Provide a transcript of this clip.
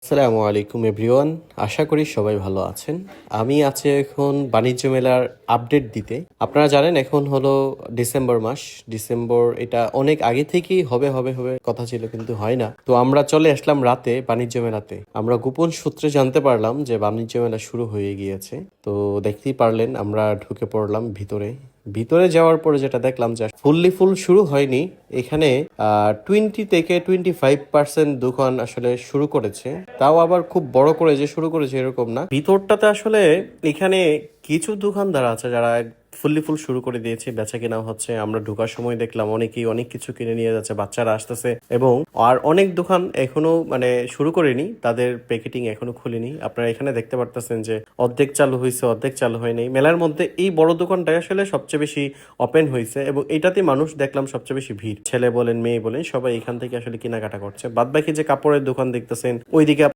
আসসালামু আলাইকুম এভরিওয়ান। আশা করি সবাই ভালো আছেন। আমি আছি এখন বাণিজ্য মেলার আপডেট দিতে। আপনারা জানেন এখন হলো ডিসেম্বর মাস। ডিসেম্বর এটা অনেক আগে থেকেই হবে হবে হবে কথা ছিল, কিন্তু হয় না। তো আমরা চলে আসলাম রাতে বাণিজ্য মেলাতে। আমরা গোপন সূত্রে জানতে পারলাম যে বাণিজ্য মেলা শুরু হয়ে গিয়েছে। তো দেখতেই পারলেন আমরা ঢুকে পড়লাম ভিতরে। ভিতরে যাওয়ার পরে যেটা দেখলাম যে ফুল শুরু হয়নি এখানে। 20 থেকে 25% দোকান আসলে শুরু করেছে, তাও আবার খুব বড় করে যে শুরু করেছে এরকম না। ভিতরটাতে আসলে এখানে কিছু দোকানদার আছে যারা ফুল শুরু করে দিয়েছে, বেচা কেনা হচ্ছে। আমরা ঢোকার সময় দেখলাম অনেকেই অনেক কিছু কিনে নিয়ে যাচ্ছে, বাচ্চারা আসতেছে। এবং আর অনেক দোকান এখনো শুরু করেনি, তাদের প্যাকেটিং এখনো খুলেনি। আপনারা এখানে দেখতে পারতেছেন যে অর্ধেক চালু হয়েছে, অর্ধেক চালু হয়নি। মেলার মধ্যে এই বড় দোকানটাই আসলে সবচেয়ে বেশি ওপেন হয়েছে এবং এটাতে মানুষ দেখলাম সবচেয়ে বেশি ভিড়। ছেলে বলেন মেয়ে বলেন সবাই এখান থেকে আসলে কেনাকাটা করছে। বাদ বাকি যে কাপড়ের দোকান দেখতেছেন ওইদিকে